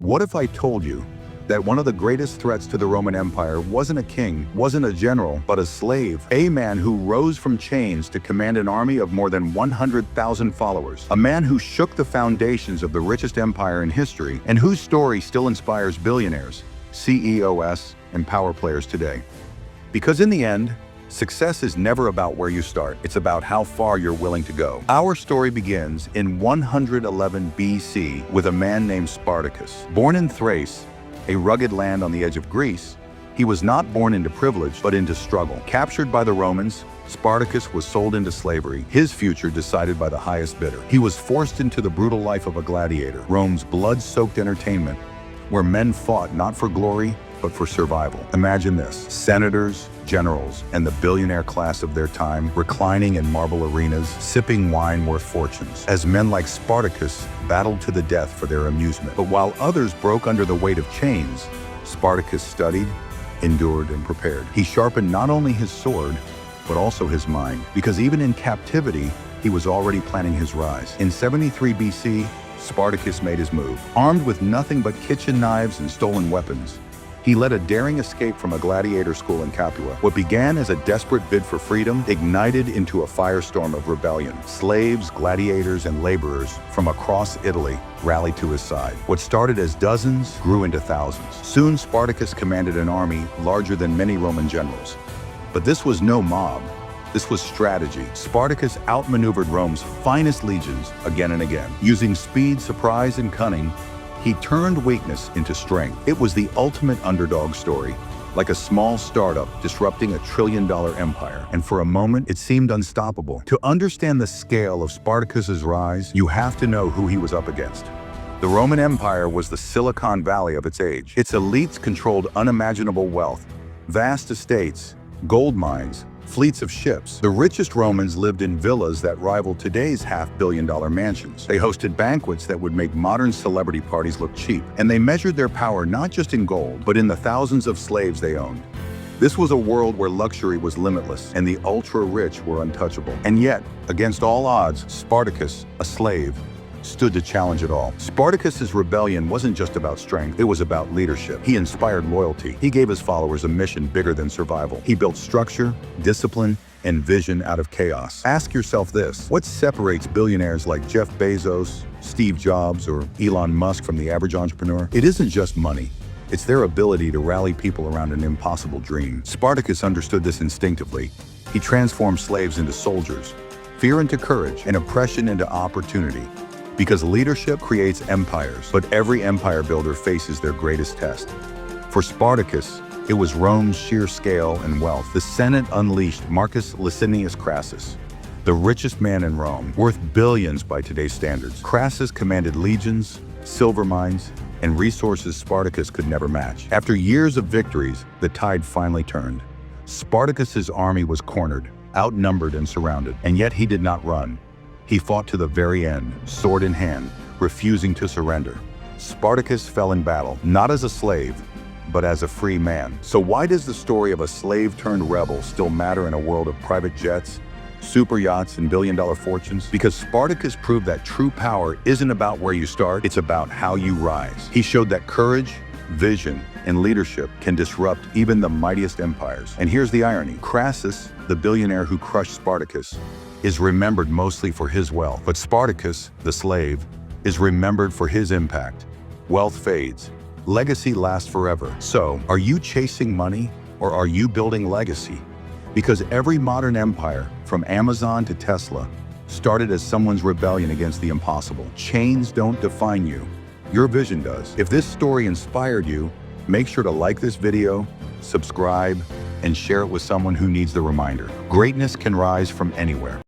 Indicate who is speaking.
Speaker 1: What if I told you that one of the greatest threats to the Roman Empire wasn't a king, wasn't a general, but a slave? A man who rose from chains to command an army of more than 100,000 followers. A man who shook the foundations of the richest empire in history, and whose story still inspires billionaires, CEOs, and power players today. Because in the end, success is never about where you start. It's about how far you're willing to go. Our story begins in 111 BC with a man named Spartacus. Born in Thrace, a rugged land on the edge of Greece, he was not born into privilege, but into struggle. Captured by the Romans, Spartacus was sold into slavery, his future decided by the highest bidder. He was forced into the brutal life of a gladiator, Rome's blood-soaked entertainment, where men fought not for glory, but for survival. Imagine this: senators, generals, and the billionaire class of their time reclining in marble arenas, sipping wine worth fortunes, as men like Spartacus battled to the death for their amusement. But while others broke under the weight of chains, Spartacus studied, endured, and prepared. He sharpened not only his sword, but also his mind, because even in captivity, he was already planning his rise. In 73 BC, Spartacus made his move. Armed with nothing but kitchen knives and stolen weapons, he led a daring escape from a gladiator school in Capua. What began as a desperate bid for freedom ignited into a firestorm of rebellion. Slaves, gladiators, and laborers from across Italy rallied to his side. What started as dozens grew into thousands. Soon, Spartacus commanded an army larger than many Roman generals. But this was no mob. This was strategy. Spartacus outmaneuvered Rome's finest legions again and again. Using speed, surprise, and cunning, he turned weakness into strength. It was the ultimate underdog story, like a small startup disrupting a trillion-dollar empire. And for a moment, it seemed unstoppable. To understand the scale of Spartacus's rise, you have to know who he was up against. The Roman Empire was the Silicon Valley of its age. Its elites controlled unimaginable wealth, vast estates, gold mines, fleets of ships. The richest Romans lived in villas that rivaled today's half-billion-dollar mansions. They hosted banquets that would make modern celebrity parties look cheap. And they measured their power not just in gold, but in the thousands of slaves they owned. This was a world where luxury was limitless and the ultra-rich were untouchable. And yet, against all odds, Spartacus, a slave, stood to challenge it all. Spartacus's rebellion wasn't just about strength, it was about leadership. He inspired loyalty. He gave his followers a mission bigger than survival. He built structure, discipline, and vision out of chaos. Ask yourself this: what separates billionaires like Jeff Bezos, Steve Jobs, or Elon Musk from the average entrepreneur? It isn't just money. It's their ability to rally people around an impossible dream. Spartacus understood this instinctively. He transformed slaves into soldiers, fear into courage, and oppression into opportunity. Because leadership creates empires, but every empire builder faces their greatest test. For Spartacus, it was Rome's sheer scale and wealth. The Senate unleashed Marcus Licinius Crassus, the richest man in Rome, worth billions by today's standards. Crassus commanded legions, silver mines, and resources Spartacus could never match. After years of victories, the tide finally turned. Spartacus's army was cornered, outnumbered, and surrounded, and yet he did not run. He fought to the very end, sword in hand, refusing to surrender. Spartacus fell in battle, not as a slave, but as a free man. So why does the story of a slave-turned-rebel still matter in a world of private jets, super yachts, and billion-dollar fortunes? Because Spartacus proved that true power isn't about where you start, it's about how you rise. He showed that courage, vision, and leadership can disrupt even the mightiest empires. And here's the irony: Crassus, the billionaire who crushed Spartacus, is remembered mostly for his wealth. But Spartacus, the slave, is remembered for his impact. Wealth fades. Legacy lasts forever. So, are you chasing money or are you building legacy? Because every modern empire, from Amazon to Tesla, started as someone's rebellion against the impossible. Chains don't define you. Your vision does. If this story inspired you, make sure to like this video, subscribe, and share it with someone who needs the reminder. Greatness can rise from anywhere.